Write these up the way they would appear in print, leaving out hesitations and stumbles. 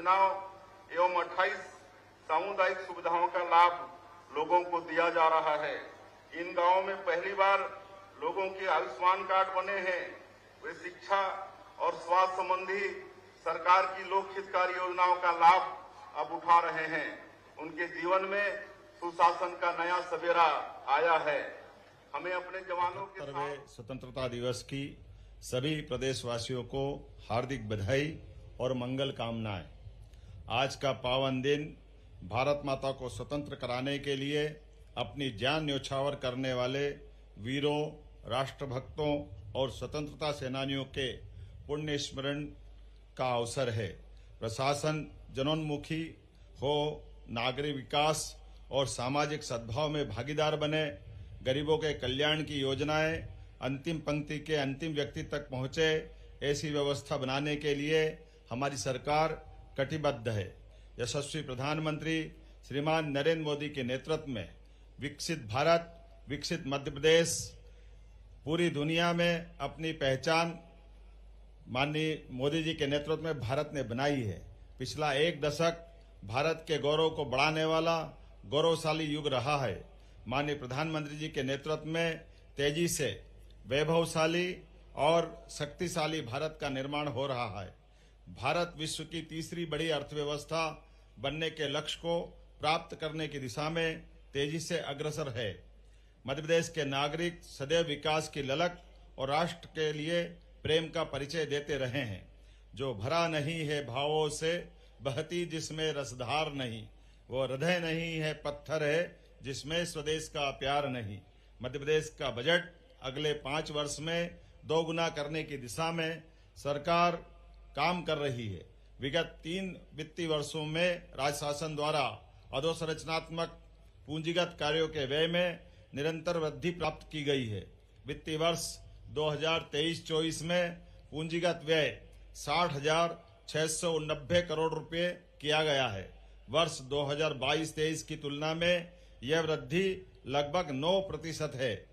योजनाओं एवं 28 सामुदायिक सुविधाओं का लाभ लोगों को दिया जा रहा है। इन गांवों में पहली बार लोगों के आयुष्मान कार्ड बने हैं। वे शिक्षा और स्वास्थ्य संबंधी सरकार की लोक हितकारी योजनाओं का लाभ अब उठा रहे हैं। उनके जीवन में सुशासन का नया सवेरा आया है। हमें अपने जवानों के साथ स्वतंत्रता दिवस की सभी प्रदेशवासियों को हार्दिक बधाई और मंगल कामनाएं। आज का पावन दिन भारत माता को स्वतंत्र कराने के लिए अपनी जान न्योछावर करने वाले वीरों, राष्ट्रभक्तों और स्वतंत्रता सेनानियों के पुण्य स्मरण का अवसर है। प्रशासन जनोन्मुखी हो, नागरिक विकास और सामाजिक सद्भाव में भागीदार बने, गरीबों के कल्याण की योजनाएं अंतिम पंक्ति के अंतिम व्यक्ति तक पहुंचे, ऐसी व्यवस्था बनाने के लिए हमारी सरकार कटिबद्ध है। यशस्वी प्रधानमंत्री श्रीमान नरेंद्र मोदी के नेतृत्व में विकसित भारत, विकसित मध्य प्रदेश पूरी दुनिया में अपनी पहचान माननीय मोदी जी के नेतृत्व में भारत ने बनाई है। पिछला एक दशक भारत के गौरव को बढ़ाने वाला गौरवशाली युग रहा है। माननीय प्रधानमंत्री जी के नेतृत्व में तेजी से वैभवशाली और शक्तिशाली भारत का निर्माण हो रहा है। भारत विश्व की तीसरी बड़ी अर्थव्यवस्था बनने के लक्ष्य को प्राप्त करने की दिशा में तेजी से अग्रसर है। मध्य प्रदेश के नागरिक सदैव विकास की ललक और राष्ट्र के लिए प्रेम का परिचय देते रहे हैं। जो भरा नहीं है भावों से, बहती जिसमें रसधार नहीं, वो हृदय नहीं है पत्थर है जिसमें स्वदेश का प्यार नहीं। मध्य प्रदेश का बजट अगले 5 वर्ष में 2 गुना करने की दिशा में सरकार काम कर रही है। विगत 3 वित्तीय वर्षों में राज्य शासन द्वारा अधोसंरचनात्मक पूंजीगत कार्यों के व्यय में निरंतर वृद्धि प्राप्त की गई है। वित्तीय वर्ष 2023-24 में पूंजीगत व्यय 60,690 करोड़ रुपए किया गया है। वर्ष 2022-23 की तुलना में यह वृद्धि लगभग 9% है।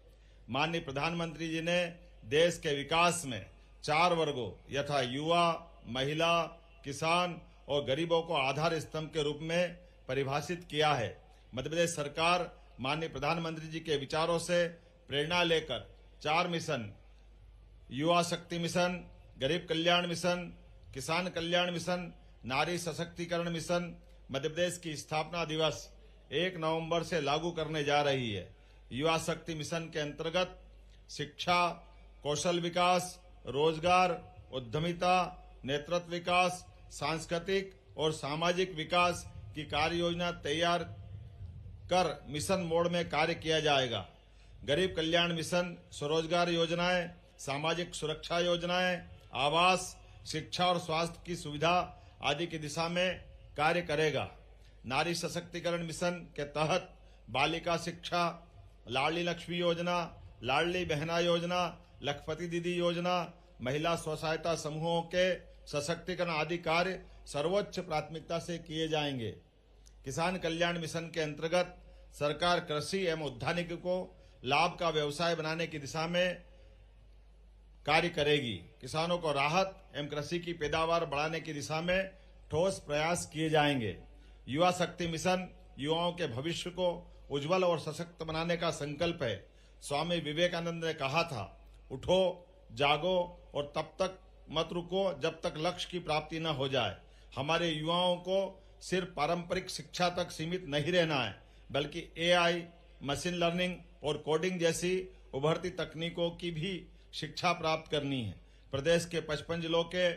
माननीय प्रधानमंत्री जी ने देश के विकास में 4 वर्गों यथा युवा, महिला, किसान और गरीबों को आधार स्तंभ के रूप में परिभाषित किया है। मध्य प्रदेश सरकार माननीय प्रधानमंत्री जी के विचारों से प्रेरणा लेकर 4 मिशन, युवा शक्ति मिशन, गरीब कल्याण मिशन, किसान कल्याण मिशन, नारी सशक्तिकरण मिशन मध्य प्रदेश की स्थापना दिवस 1 नवंबर से लागू करने जा रही है। युवा शक्ति मिशन के अंतर्गत शिक्षा, कौशल विकास, रोजगार, उद्यमिता, नेतृत्व विकास, सांस्कृतिक और सामाजिक विकास की कार्य योजना तैयार कर मिशन मोड में कार्य किया जाएगा। गरीब कल्याण मिशन स्वरोजगार योजनाएं, सामाजिक सुरक्षा योजनाएं, आवास, शिक्षा और स्वास्थ्य की सुविधा आदि की दिशा में कार्य करेगा। नारी सशक्तिकरण मिशन के तहत बालिका शिक्षा, लाडली लक्ष्मी योजना, लाडली बहना योजना, लखपति दीदी योजना, महिला स्वसहायता समूहों के सशक्तिकरण आदि कार्य सर्वोच्च प्राथमिकता से किए जाएंगे। किसान कल्याण मिशन के अंतर्गत सरकार कृषि एवं उद्यानिकी को लाभ का व्यवसाय बनाने की दिशा में कार्य करेगी। किसानों को राहत एवं कृषि की पैदावार बढ़ाने की दिशा में ठोस प्रयास किए जाएंगे। युवा शक्ति मिशन युवाओं के भविष्य को उज्जवल और सशक्त बनाने का संकल्प है। स्वामी विवेकानंद ने कहा था, उठो, जागो और तब तक मत रुको जब तक लक्ष्य की प्राप्ति न हो जाए। हमारे युवाओं को सिर्फ पारंपरिक शिक्षा तक सीमित नहीं रहना है, बल्कि एआई, मशीन लर्निंग और कोडिंग जैसी उभरती तकनीकों की भी शिक्षा प्राप्त करनी है। प्रदेश के 55 जिलों के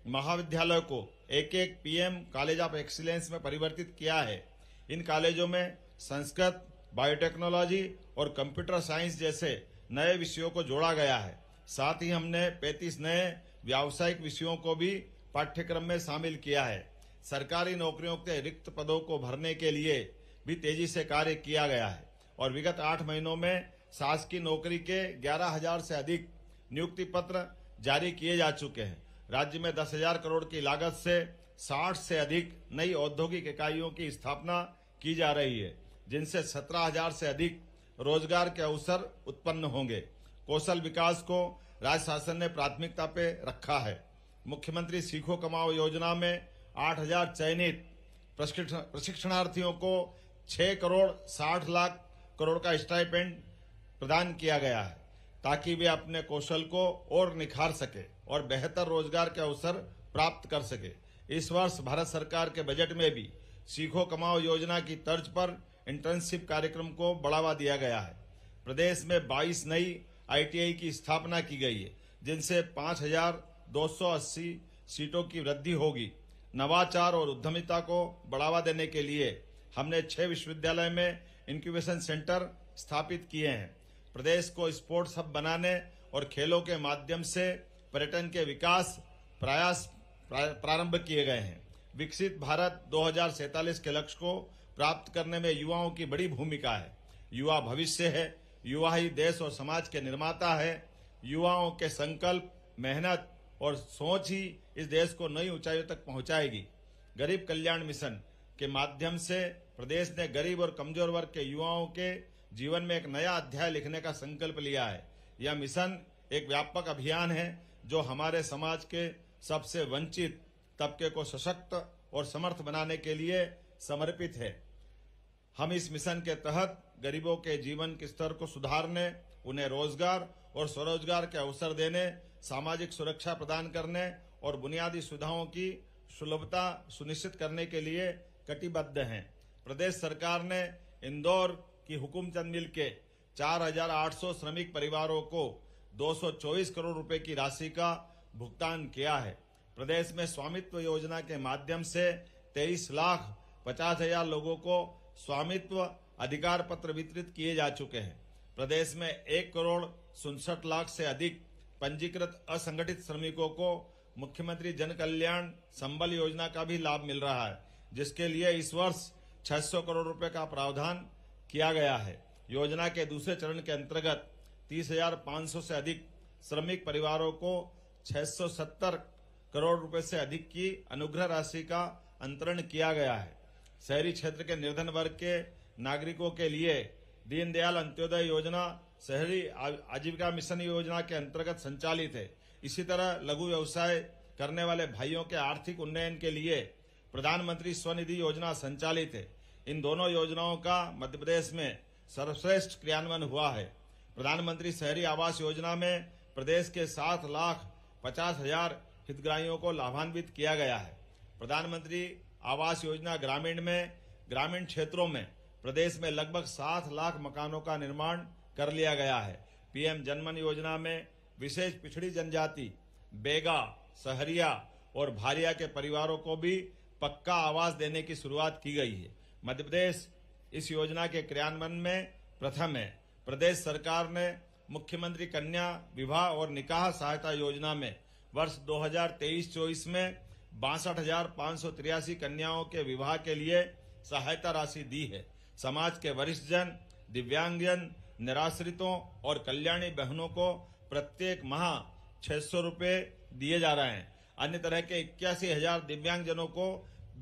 महाविद्यालय को एक पीएम कॉलेज ऑफ एक्सीलेंस में परिवर्तित किया है। इन कॉलेजों में संस्कृत, बायोटेक्नोलॉजी और कंप्यूटर साइंस जैसे नए विषयों को जोड़ा गया है। साथ ही हमने 35 नए व्यावसायिक विषयों को भी पाठ्यक्रम में शामिल किया है। सरकारी नौकरियों के रिक्त पदों को भरने के लिए भी तेजी से कार्य किया गया है और विगत 8 महीनों में शासकीय नौकरी के 11,000 से अधिक नियुक्ति पत्र जारी किए जा चुके हैं। राज्य में 10,000 करोड़ की लागत से 60 से अधिक नई औद्योगिक इकाइयों की स्थापना की जा रही है, जिनसे 17,000 से अधिक रोजगार के अवसर उत्पन्न होंगे। कौशल विकास को राज्य शासन ने प्राथमिकता पे रखा है। मुख्यमंत्री सीखो कमाओ योजना में 8,000 चयनित प्रशिक्षणार्थियों को 6 करोड़ 60 लाख करोड़ का स्टाइपेंड प्रदान किया गया है ताकि वे अपने कौशल को और निखार सके और बेहतर रोजगार के अवसर प्राप्त कर सके। इस वर्ष भारत सरकार के बजट में भी सीखो कमाओ योजना की तर्ज पर इंटर्नशिप कार्यक्रम को बढ़ावा दिया गया है। प्रदेश में 22 नई ITI की स्थापना की गई है, जिनसे 5,280 सीटों की वृद्धि होगी। नवाचार और उद्यमिता को बढ़ावा देने के लिए हमने 6 विश्वविद्यालय में इंक्यूबेशन सेंटर स्थापित किए हैं। प्रदेश को स्पोर्ट्स हब बनाने और खेलों के माध्यम से पर्यटन के विकास प्रयास प्रारंभ किए गए हैं। विकसित भारत 2047 के लक्ष्य को प्राप्त करने में युवाओं की बड़ी भूमिका है। युवा भविष्य है, युवा ही देश और समाज के निर्माता है। युवाओं के संकल्प, मेहनत और सोच ही इस देश को नई ऊंचाइयों तक पहुंचाएगी। गरीब कल्याण मिशन के माध्यम से प्रदेश ने गरीब और कमजोर वर्ग के युवाओं के जीवन में एक नया अध्याय लिखने का संकल्प लिया है। यह मिशन एक व्यापक अभियान है जो हमारे समाज के सबसे वंचित तबके को सशक्त और समर्थ बनाने के लिए समर्पित है। हम इस मिशन के तहत गरीबों के जीवन के स्तर को सुधारने, उन्हें रोजगार और स्वरोजगार के अवसर देने, सामाजिक सुरक्षा प्रदान करने और बुनियादी सुविधाओं की सुलभता सुनिश्चित करने के लिए कटिबद्ध हैं। प्रदेश सरकार ने इंदौर की हुकुमचंद मिल के 4,800 श्रमिक परिवारों को 224 करोड़ रुपए की राशि का भुगतान किया है। प्रदेश में स्वामित्व योजना के माध्यम से 23,50,000 लोगों को स्वामित्व अधिकार पत्र वितरित किए जा चुके हैं। प्रदेश में 1 करोड़ 67 लाख से अधिक पंजीकृत असंगठित श्रमिकों को मुख्यमंत्री जन कल्याण संबल योजना का भी लाभ मिल रहा है, जिसके लिए इस वर्ष 600 करोड़ रुपए का प्रावधान किया गया है। योजना के दूसरे चरण के अंतर्गत 30,500 से अधिक श्रमिक परिवारों को 670 करोड़ रुपए से अधिक की अनुग्रह राशि का अंतरण किया गया है। शहरी क्षेत्र के निर्धन वर्ग के नागरिकों के लिए दीनदयाल अंत्योदय योजना शहरी आजीविका मिशन योजना के अंतर्गत संचालित है। इसी तरह लघु व्यवसाय करने वाले भाइयों के आर्थिक उन्नयन के लिए प्रधानमंत्री स्वनिधि योजना संचालित है। इन दोनों योजनाओं का मध्य प्रदेश में सर्वश्रेष्ठ क्रियान्वयन हुआ है। प्रधानमंत्री शहरी आवास योजना में प्रदेश के 7,50,000 हितग्राहियों को लाभान्वित किया गया है। प्रधानमंत्री आवास योजना ग्रामीण में ग्रामीण क्षेत्रों में प्रदेश में लगभग 7 लाख मकानों का निर्माण कर लिया गया है। PM जनमन योजना में विशेष पिछड़ी जनजाति, बेगा, सहरिया और भारिया के परिवारों को भी पक्का आवास देने की शुरुआत की गई है। मध्य प्रदेश इस योजना के क्रियान्वयन में प्रथम है। प्रदेश सरकार ने मुख्यमंत्री कन्या विवाह और निकाह सहायता योजना में वर्ष 2023-24 में 62,583 कन्याओं के विवाह के लिए सहायता राशि दी है। समाज के वरिष्ठ जन, दिव्यांगजन, निराश्रितों और कल्याणी बहनों को प्रत्येक माह 600 रुपए दिए जा रहे हैं। अन्य तरह के 81,000 दिव्यांगजनों को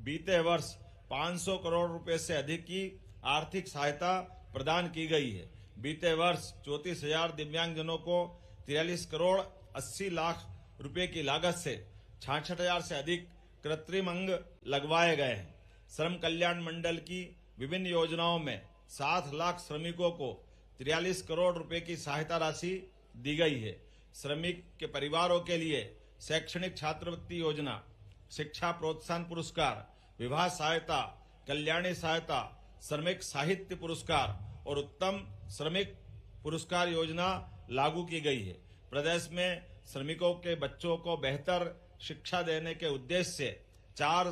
बीते वर्ष 500 करोड़ रुपए से अधिक की आर्थिक सहायता प्रदान की गई है। बीते वर्ष 34,000 दिव्यांगजनों को 43 करोड़ 80 लाख रुपए की लागत से 66,000 से अधिक कृत्रिम अंग लगवाए गए हैं। श्रम कल्याण मंडल की विभिन्न योजनाओं में 7 लाख श्रमिकों को 43 करोड़ रुपए की सहायता राशि दी गई है। श्रमिक के परिवारों के लिए शैक्षणिक छात्रवृत्ति योजना, शिक्षा प्रोत्साहन पुरस्कार, विवाह सहायता, कल्याणी सहायता, श्रमिक साहित्य पुरस्कार और उत्तम श्रमिक पुरस्कार योजना लागू की गई है। प्रदेश में श्रमिकों के बच्चों को बेहतर शिक्षा देने के उद्देश्य से 4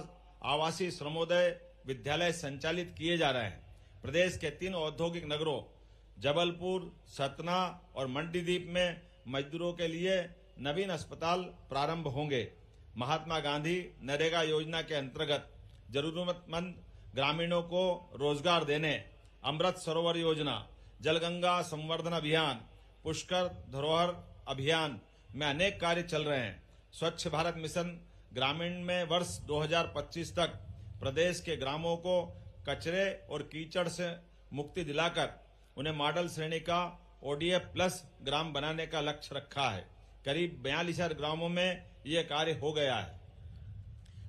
आवासीय श्रमोदय विद्यालय संचालित किए जा रहे हैं। प्रदेश के 3 औद्योगिक नगरों जबलपुर, सतना और मंडीदीप में मजदूरों के लिए नवीन अस्पताल प्रारंभ होंगे। महात्मा गांधी नरेगा योजना के अंतर्गत जरूरतमंद ग्रामीणों को रोजगार देने, अमृत सरोवर योजना, जलगंगा संवर्धन अभियान, पुष्कर धरोहर अभियान में अनेक कार्य चल रहे हैं। स्वच्छ भारत मिशन ग्रामीण में वर्ष 2025 तक प्रदेश के ग्रामों को कचरे और कीचड़ से मुक्ति दिलाकर उन्हें मॉडल श्रेणी का ODF प्लस ग्राम बनाने का लक्ष्य रखा है। करीब 42,000 ग्रामों में ये कार्य हो गया है।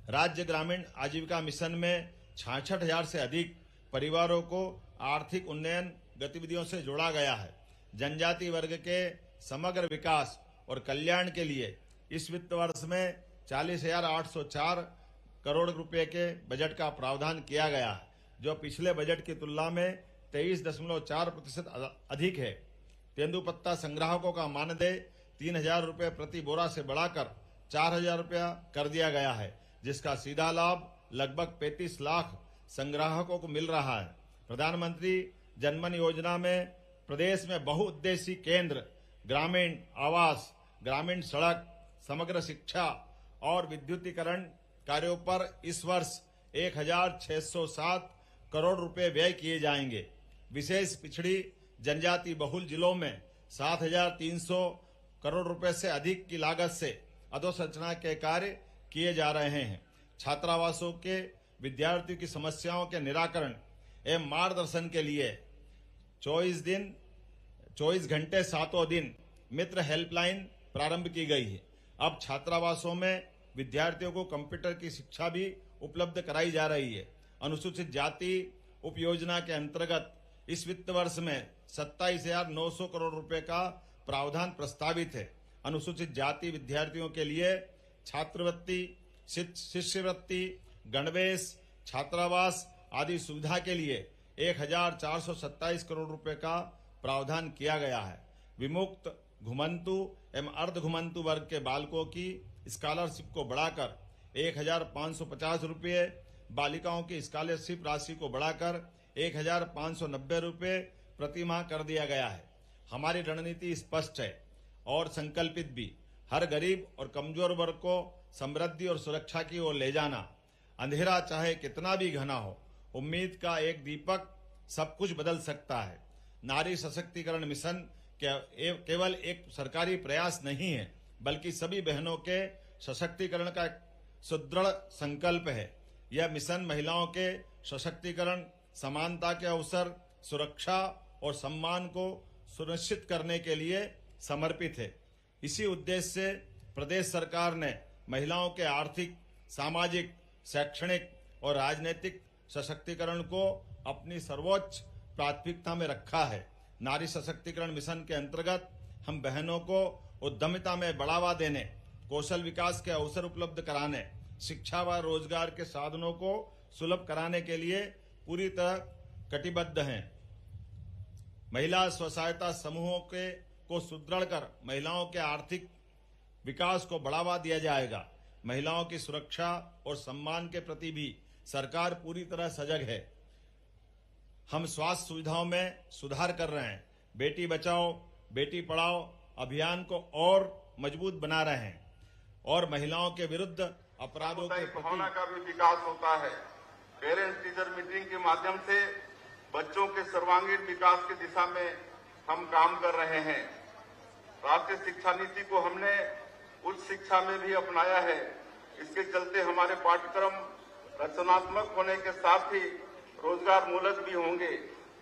राज्य ग्रामीण आजीविका मिशन में 66,000 से अधिक परिवारों को आर्थिक उन्नयन गतिविधियों से जोड़ा गया है। जनजाति वर्ग के समग्र विकास और कल्याण के लिए इस वित्त वर्ष में 40,804 करोड़ रुपए के बजट का प्रावधान किया गया है, जो पिछले बजट की तुलना में 23.4% अधिक है। तेंदुपत्ता संग्राहकों का मानदेय 3,000 रुपये प्रति बोरा से बढ़ाकर 4,000 रुपया कर दिया गया है, जिसका सीधा लाभ लगभग 35 लाख संग्राहकों को मिल रहा है। प्रधानमंत्री जनधन योजना में प्रदेश में बहुउद्देशीय केंद्र, ग्रामीण आवास, ग्रामीण सड़क, समग्र शिक्षा और विद्युतीकरण कार्यों पर इस वर्ष 1,607 करोड़ रुपए व्यय किए जाएंगे। विशेष पिछड़ी जनजाति बहुल जिलों में 7,300 करोड़ रुपए से अधिक की लागत से अधोसंरचना के कार्य किए जा रहे हैं। छात्रावासों के विद्यार्थियों की समस्याओं के निराकरण एवं मार्गदर्शन के लिए 24 घंटे 7 दिन मित्र हेल्पलाइन प्रारंभ की गई है। अब छात्रावासों में विद्यार्थियों को कंप्यूटर की शिक्षा भी उपलब्ध कराई जा रही है। अनुसूचित जाति उपयोजना के अंतर्गत इस वित्त वर्ष में 27,900 करोड़ रुपए का प्रावधान प्रस्तावित है। अनुसूचित जाति विद्यार्थियों के लिए छात्रवृत्ति, शिष्यवृत्ति, गणवेश, छात्रावास आदि सुविधा के लिए 1,427 करोड़ रुपए का प्रावधान किया गया है। विमुक्त, घुमंतु एवं अर्ध घुमंतु वर्ग के बालकों की स्कॉलरशिप को बढ़ाकर 1,550 रुपये, बालिकाओं की स्कॉलरशिप राशि को बढ़ाकर 1,590 रुपये प्रति माह कर दिया गया है। हमारी रणनीति स्पष्ट है और संकल्पित भी। हर गरीब और कमजोर वर्ग को समृद्धि और सुरक्षा की ओर ले जाना। अंधेरा चाहे कितना भी घना हो, उम्मीद का एक दीपक सब कुछ बदल सकता है। नारी सशक्तिकरण मिशन केवल एक सरकारी प्रयास नहीं है, बल्कि सभी बहनों के सशक्तिकरण का एक सुदृढ़ संकल्प है। यह मिशन महिलाओं के सशक्तिकरण, समानता के अवसर, सुरक्षा और सम्मान को सुनिश्चित करने के लिए समर्पित है। इसी उद्देश्य से प्रदेश सरकार ने महिलाओं के आर्थिक, सामाजिक, शैक्षणिक और राजनीतिक सशक्तिकरण को अपनी सर्वोच्च प्राथमिकता में रखा है। नारी सशक्तिकरण मिशन के अंतर्गत हम बहनों को उद्यमिता में बढ़ावा देने, कौशल विकास के अवसर उपलब्ध कराने, शिक्षा व रोजगार के साधनों को सुलभ कराने के लिए पूरी तरह कटिबद्ध हैं। महिला स्वसहायता समूहों को सुदृढ़ कर महिलाओं के आर्थिक विकास को बढ़ावा दिया जाएगा। महिलाओं की सुरक्षा और सम्मान के प्रति भी सरकार पूरी तरह सजग है। हम स्वास्थ्य सुविधाओं में सुधार कर रहे हैं। बेटी बचाओ, बेटी पढ़ाओ अभियान को और मजबूत बना रहे हैं और महिलाओं के विरुद्ध अपराधों के भावना का भी विकास होता है। पेरेंट्स टीचर मीटिंग के माध्यम से बच्चों के सर्वांगीण विकास की दिशा में हम काम कर रहे हैं। राष्ट्रीय शिक्षा नीति को हमने उच्च शिक्षा में भी अपनाया है। इसके चलते हमारे पाठ्यक्रम रचनात्मक होने के साथ ही रोजगार मूलक भी होंगे,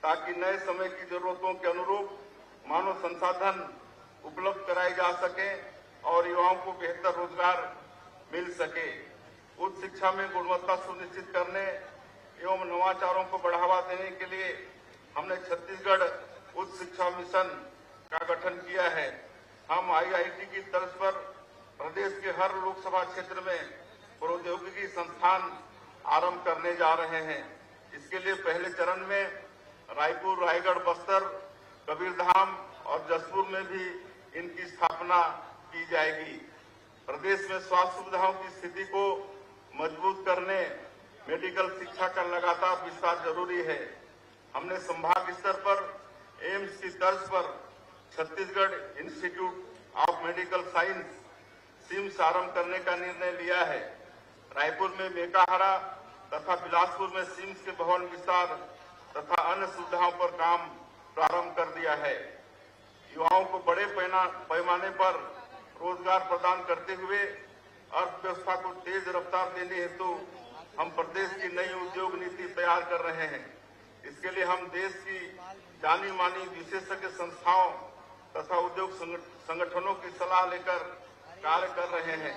ताकि नए समय की जरूरतों के अनुरूप मानव संसाधन उपलब्ध कराए जा सके और युवाओं को बेहतर रोजगार मिल सके। उच्च शिक्षा में गुणवत्ता सुनिश्चित करने एवं नवाचारों को बढ़ावा देने के लिए हमने छत्तीसगढ़ उच्च शिक्षा मिशन का गठन किया है। हम IIT की तर्ज पर प्रदेश के हर लोकसभा क्षेत्र में प्रौद्योगिकी संस्थान आरंभ करने जा रहे हैं। इसके लिए पहले चरण में रायपुर, रायगढ़, बस्तर, कबीरधाम और जसपुर में भी इनकी स्थापना की जाएगी। प्रदेश में स्वास्थ्य सुविधाओं की स्थिति को मजबूत करने मेडिकल शिक्षा का लगातार विस्तार जरूरी है। हमने संभाग स्तर पर एम्स की तर्ज पर Chhattisgarh institute of medical science CIMS आरंभ करने का निर्णय लिया है। रायपुर में मेकाहारा तथा बिलासपुर में सिम्स के भवन विस्तार तथा अन्य सुविधाओं पर काम प्रारंभ कर दिया है। युवाओं को बड़े पैमाने पर रोजगार प्रदान करते हुए अर्थव्यवस्था को तेज रफ्तार देने हेतु हम प्रदेश की नई उद्योग नीति तैयार कर रहे हैं। इसके लिए हम देश की जानी मानी विशेषज्ञ संस्थाओं तथा उद्योग संगठनों की सलाह लेकर कार्य कर रहे हैं।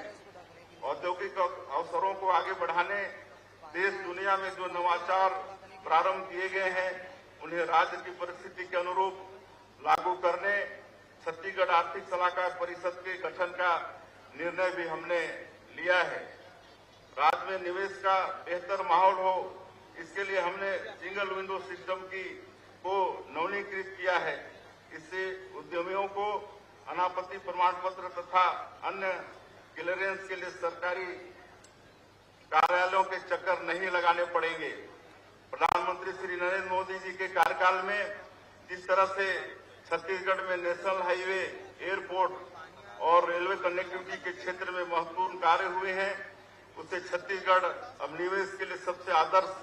औद्योगिक अवसरों को आगे बढ़ाने, देश दुनिया में जो नवाचार प्रारंभ किए गए हैं उन्हें राज्य की परिस्थिति के अनुरूप लागू करने, छत्तीसगढ़ आर्थिक सलाहकार परिषद के गठन का निर्णय भी हमने लिया है। राज्य में निवेश का बेहतर माहौल हो, इसके लिए हमने सिंगल विंडो सिस्टम को नवीनीकृत किया है। इससे उद्यमियों को अनापत्ति प्रमाण पत्र तथा अन्य क्लियरेंस के लिए सरकारी कार्यालयों के चक्कर नहीं लगाने पड़ेंगे। प्रधानमंत्री श्री नरेंद्र मोदी जी के कार्यकाल में जिस तरह से छत्तीसगढ़ में नेशनल हाईवे, एयरपोर्ट और रेलवे कनेक्टिविटी के क्षेत्र में महत्वपूर्ण कार्य हुए हैं, उससे छत्तीसगढ़ अब निवेश के लिए सबसे आदर्श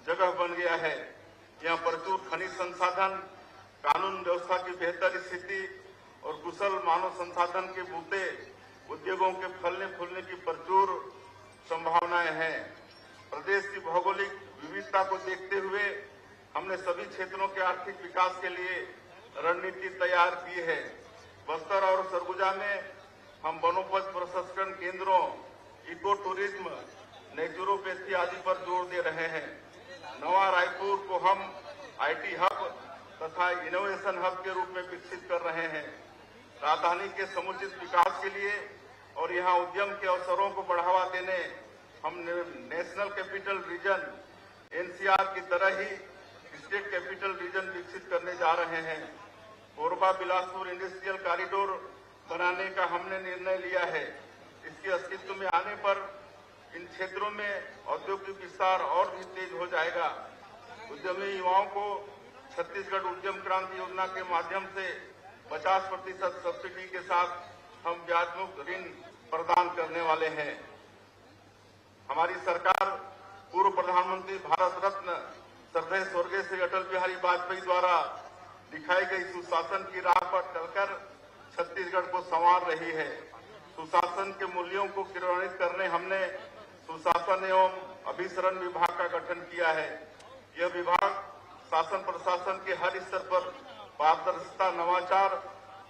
जगह बन गया है। यहाँ प्रचुर खनिज संसाधन, कानून व्यवस्था की बेहतर स्थिति और कुशल मानव संसाधन के बूते उद्योगों के फलने फूलने की प्रचुर संभावनाएं हैं। प्रदेश की भौगोलिक विविधता को देखते हुए हमने सभी क्षेत्रों के आर्थिक विकास के लिए रणनीति तैयार की है। बस्तर और सरगुजा में हम वनोपज प्रसंस्करण केंद्रों, इको टूरिज्म, नेचुरोपैथी आदि पर जोर दे रहे हैं। नवा रायपुर को हम आईटी हब तथा इनोवेशन हब के रूप में विकसित कर रहे हैं। राजधानी के समुचित विकास के लिए और यहाँ उद्यम के अवसरों को बढ़ावा देने हम नेशनल कैपिटल रीजन एनसीआर की तरह ही स्टेट कैपिटल रीजन विकसित करने जा रहे हैं। कोरबा बिलासपुर इंडस्ट्रियल कॉरिडोर बनाने का हमने निर्णय लिया है। इसके अस्तित्व में आने पर इन क्षेत्रों में औद्योगिक विस्तार और भी तेज हो जाएगा। उद्यमी युवाओं को छत्तीसगढ़ उद्यम क्रांति योजना के माध्यम से 50% सब्सिडी के साथ हम ब्याज मुक्त ऋण प्रदान करने वाले हैं। हमारी सरकार पूर्व प्रधानमंत्री भारत रत्न श्रद्धेय स्वर्गीय श्री अटल बिहारी वाजपेयी द्वारा दिखाई गई सुशासन की राह पर चलकर छत्तीसगढ़ को संवार रही है। सुशासन के मूल्यों को क्रियान्वित करने हमने सुशासन एवं अभिसरण विभाग का गठन किया है। यह विभाग शासन प्रशासन के हर स्तर पर पारदर्शिता, नवाचार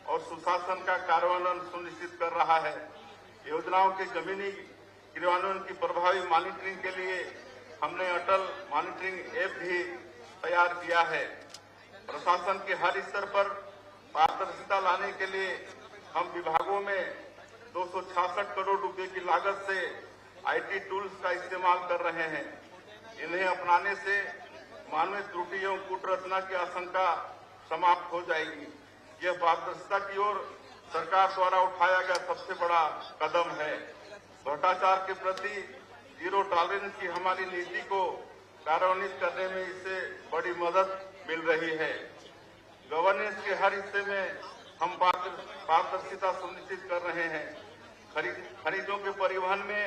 और सुशासन का कार्यान्वयन सुनिश्चित कर रहा है। योजनाओं के जमीनी क्रियान्वयन की प्रभावी मॉनिटरिंग के लिए हमने अटल मॉनिटरिंग ऐप भी तैयार किया है। प्रशासन के हर स्तर पर पारदर्शिता लाने के लिए हम विभागों में 266 करोड़ रुपए की लागत से आईटी टूल्स का इस्तेमाल कर रहे हैं। इन्हें अपनाने से मानवीय त्रुटि एवं कूटरचना की आशंका समाप्त हो जाएगी। यह पारदर्शिता की ओर सरकार द्वारा उठाया गया सबसे बड़ा कदम है। भ्रष्टाचार के प्रति जीरो टॉलरेंस की हमारी नीति को कार्यान्वित करने में इससे बड़ी मदद मिल रही है। गवर्नेंस के हर हिस्से में हम पारदर्शिता सुनिश्चित कर रहे हैं। खरीदों के परिवहन में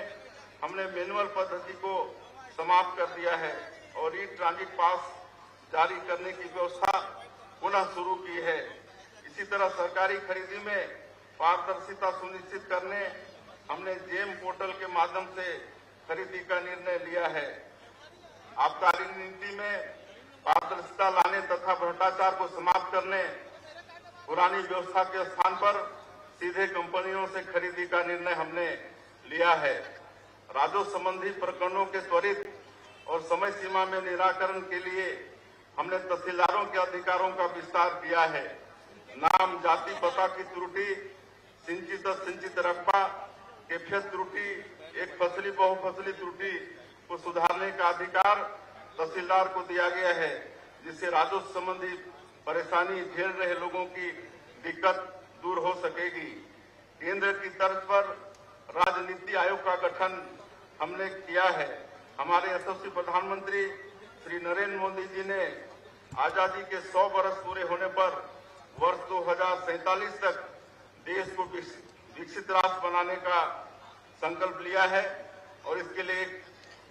हमने मैनुअल पद्धति को समाप्त कर दिया है और ई ट्रांजिट पास जारी करने की व्यवस्था पुनः शुरू की है। इसी तरह सरकारी खरीदी में पारदर्शिता सुनिश्चित करने हमने जेम पोर्टल के माध्यम से खरीदी का निर्णय लिया है। आबकारी नीति में पारदर्शिता लाने तथा भ्रष्टाचार को समाप्त करने पुरानी व्यवस्था के स्थान पर सीधे कंपनियों से खरीदी का निर्णय हमने लिया है। राजस्व संबंधी प्रकरणों के त्वरित और समय सीमा में निराकरण के लिए हमने तहसीलदारों के अधिकारों का विस्तार किया है। नाम, जाति, पता की त्रुटि, सिंचित रकबा, कैफियत त्रुटि, एक फसली बहुफसली त्रुटि को सुधारने का अधिकार तहसीलदार को दिया गया है, जिससे राजस्व संबंधी परेशानी झेल रहे लोगों की दिक्कत दूर हो सकेगी। केंद्र की तर्ज पर राज्य नीति आयोग का गठन हमने किया है। हमारे यशस्वी प्रधानमंत्री श्री नरेंद्र मोदी जी ने आजादी के 100 वर्ष पूरे होने पर वर्ष 2047 तक देश को विकसित राष्ट्र बनाने का संकल्प लिया है और इसके लिए एक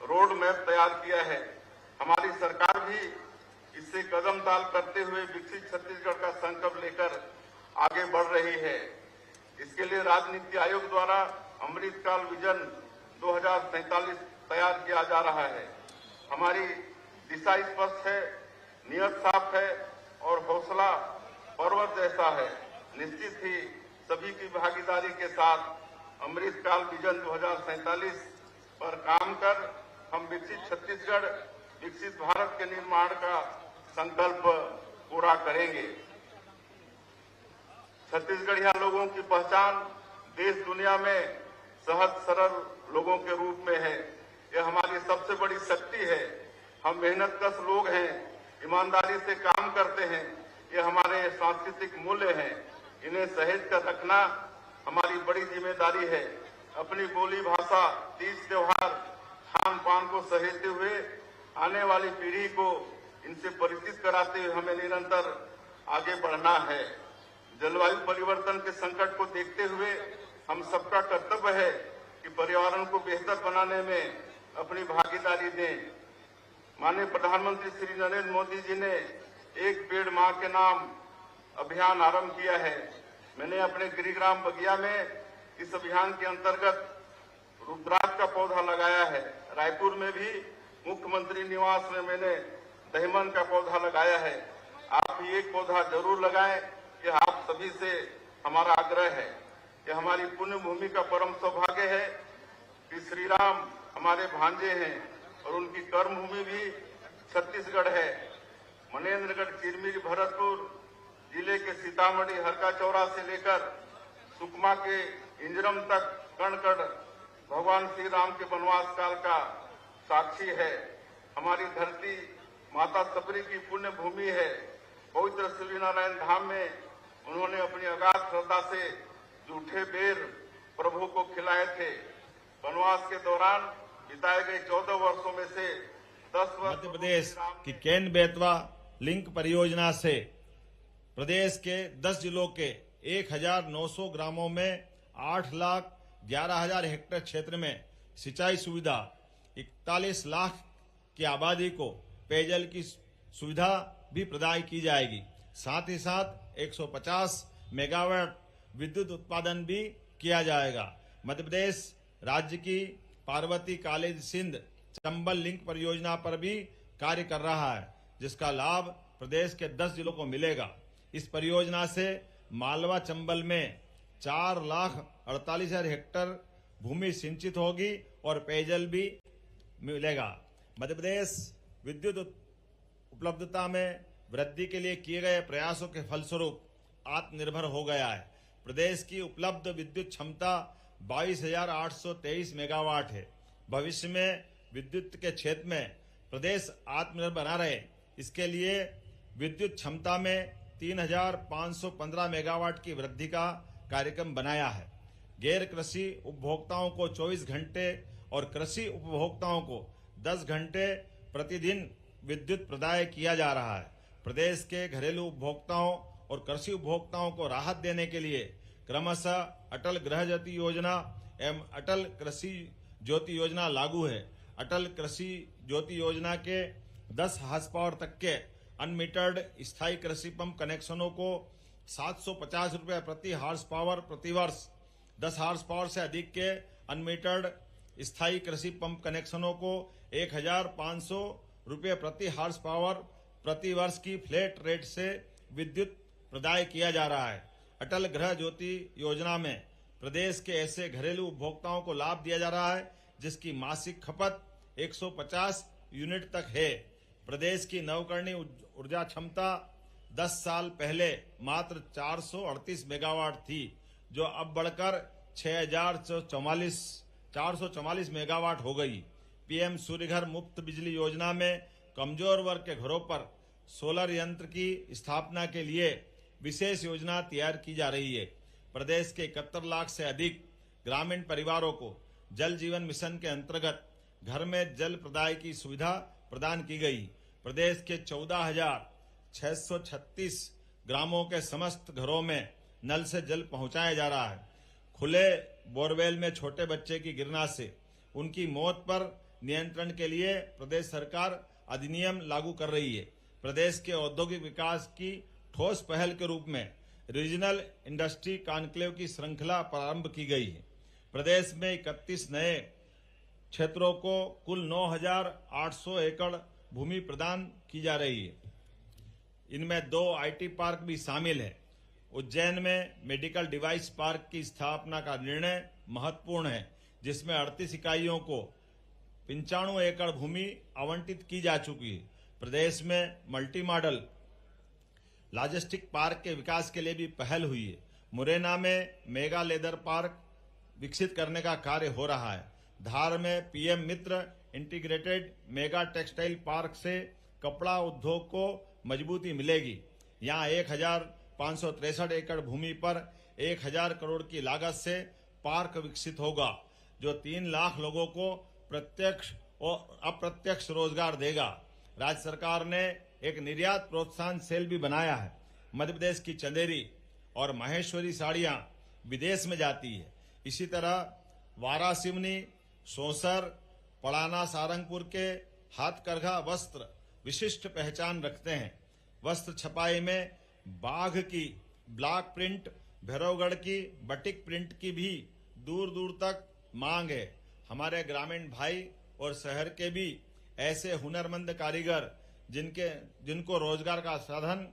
रोड मैप तैयार किया है। हमारी सरकार भी इससे कदम ताल करते हुए विकसित छत्तीसगढ़ का संकल्प लेकर आगे बढ़ रही है। इसके लिए राजनीति आयोग द्वारा अमृतकाल विजन 2047 तैयार किया जा रहा है। हमारी दिशा स्पष्ट है, नियत साफ है और हौसला पर्वत जैसा है। निश्चित ही सभी की भागीदारी के साथ अमृतकाल विजन 2047 पर काम कर हम विकसित छत्तीसगढ़, विकसित भारत के निर्माण का संकल्प पूरा करेंगे। छत्तीसगढ़िया लोगों की पहचान देश दुनिया में सहज सरल लोगों के रूप में है। यह हमारी सबसे बड़ी शक्ति है। हम मेहनतकश लोग हैं, ईमानदारी से काम करते हैं। ये हमारे सांस्कृतिक मूल्य हैं। इन्हें सहेज कर रखना हमारी बड़ी जिम्मेदारी है। अपनी बोली भाषा, तीज त्योहार, खान पान को सहेजते हुए आने वाली पीढ़ी को इनसे परिचित कराते हुए हमें निरंतर आगे बढ़ना है। जलवायु परिवर्तन के संकट को देखते हुए हम सबका कर्तव्य है कि पर्यावरण को बेहतर बनाने में अपनी भागीदारी दें। माननीय प्रधानमंत्री श्री नरेंद्र मोदी जी ने एक पेड़ मां के नाम अभियान आरंभ किया है। मैंने अपने गृहग्राम बगिया में इस अभियान के अंतर्गत रुद्राक्ष का पौधा लगाया है। रायपुर में भी मुख्यमंत्री निवास में मैंने दहीमन का पौधा लगाया है। आप भी एक पौधा जरूर लगाएं, कि आप सभी से हमारा आग्रह है। कि हमारी पुण्य भूमि का परम सौभाग्य है कि श्री राम हमारे भांजे हैं और उनकी कर्म भूमि भी छत्तीसगढ़ है। मनेन्द्रगढ़, चिरमिरी, भरतपुर जिले के सीतामढ़ी हरका चौरा से लेकर सुकमा के इंजरम तक कण-कण भगवान श्री राम के वनवास काल का साक्षी है। हमारी धरती माता सबरी की पुण्य भूमि है। पवित्र सूर्यनारायण धाम में उन्होंने अपनी अगाध श्रद्धा से जूठे बेर प्रभु को खिलाए थे। वनवास के दौरान बिताए गए 14 वर्षों में से 10 वर्ष मध्य प्रदेश की केन बेतवा लिंक परियोजना से प्रदेश के 10 जिलों के 1900 ग्रामों में 8,11,000 हेक्टेयर क्षेत्र में सिंचाई सुविधा, 41 लाख की आबादी को पेयजल की सुविधा भी प्रदान की जाएगी। साथ ही साथ 150 मेगावाट विद्युत उत्पादन भी किया जाएगा। मध्य प्रदेश राज्य की पार्वती कॉलेज सिंध चंबल लिंक परियोजना पर भी कार्य कर रहा है, जिसका लाभ प्रदेश के 10 जिलों को मिलेगा। इस परियोजना से मालवा चंबल में 4,48,000 हेक्टेयर भूमि सिंचित होगी और पेयजल भी मिलेगा। मध्य प्रदेश विद्युत उपलब्धता में वृद्धि के लिए किए गए प्रयासों के फलस्वरूप आत्मनिर्भर हो गया है। प्रदेश की उपलब्ध विद्युत क्षमता 22,823 मेगावाट है। भविष्य में विद्युत के क्षेत्र में प्रदेश आत्मनिर्भर बना रहे, इसके लिए विद्युत क्षमता में 3,515 मेगावाट की वृद्धि का कार्यक्रम बनाया है। गैर कृषि उपभोक्ताओं को 24 घंटे और कृषि उपभोक्ताओं को 10 घंटे प्रतिदिन विद्युत प्रदाय किया जा रहा है। प्रदेश के घरेलू उपभोक्ताओं और कृषि उपभोक्ताओं को राहत देने के लिए क्रमशः अटल गृह ज्योति योजना एवं अटल कृषि ज्योति योजना लागू है। अटल कृषि ज्योति योजना के 10 हार्स पावर तक के अनमीटर्ड स्थायी कृषि पंप कनेक्शनों को 750 रुपये प्रति हार्स पावर प्रतिवर्ष, 10 हार्स पावर से अधिक के अनमीटर्ड स्थायी कृषि पंप कनेक्शनों को 1,500 रुपये प्रति हार्स पावर प्रतिवर्ष की फ्लैट रेट से विद्युत प्रदाय किया जा रहा है। अटल गृह ज्योति योजना में प्रदेश के ऐसे घरेलू उपभोक्ताओं को लाभ दिया जा रहा है जिसकी मासिक खपत 150 यूनिट तक है। प्रदेश की नवकरणीय ऊर्जा क्षमता 10 साल पहले मात्र 438 मेगावाट थी, जो अब बढ़कर 444 मेगावाट हो गई। पीएम सूर्यघर मुफ्त बिजली योजना में कमजोर वर्ग के घरों पर सोलर यंत्र की स्थापना के लिए विशेष योजना तैयार की जा रही है। प्रदेश के 71 लाख से अधिक ग्रामीण परिवारों को जल जीवन मिशन के अंतर्गत घर में जल प्रदाय की सुविधा प्रदान की गई। प्रदेश के 14,636 ग्रामों के समस्त घरों में नल से जल पहुंचाया जा रहा है। खुले बोरवेल में छोटे बच्चे की गिरना से उनकी मौत पर नियंत्रण के लिए प्रदेश सरकार अधिनियम लागू कर रही है। प्रदेश के औद्योगिक विकास की ठोस पहल के रूप में रीजनल इंडस्ट्री कॉन्क्लेव की श्रृंखला प्रारंभ की गई है। प्रदेश में 31 नए क्षेत्रों को कुल 9,800 एकड़ भूमि प्रदान की जा रही है। इनमें 2 आईटी पार्क भी शामिल है। उज्जैन में मेडिकल डिवाइस पार्क की स्थापना का निर्णय महत्वपूर्ण है, जिसमें 38 इकाइयों को 95 एकड़ भूमि आवंटित की जा चुकी है। प्रदेश में मल्टी मॉडल लॉजिस्टिक पार्क के विकास के लिए भी पहल हुई है। मुरैना में मेगा लेदर पार्क विकसित करने का कार्य हो रहा है। धार में पीएम मित्र इंटीग्रेटेड मेगा टेक्सटाइल पार्क से कपड़ा उद्योग को मजबूती मिलेगी। यहाँ 1563 एकड़ भूमि पर 1000 करोड़ की लागत से पार्क विकसित होगा, जो 3 लाख लोगों को प्रत्यक्ष और अप्रत्यक्ष रोजगार देगा। राज्य सरकार ने एक निर्यात प्रोत्साहन सेल भी बनाया है। मध्य प्रदेश की चंदेरी और माहेश्वरी साड़ियां विदेश में जाती है। इसी तरह वारासिवनी, सौंसर, पड़ाना, सारंगपुर के हाथकरघा वस्त्र विशिष्ट पहचान रखते हैं। वस्त्र छपाई में बाघ की ब्लॉक प्रिंट, भैरवगढ़ की बटिक प्रिंट की भी दूर दूर तक मांग है। हमारे ग्रामीण भाई और शहर के भी ऐसे हुनरमंद कारीगर जिनको रोजगार का साधन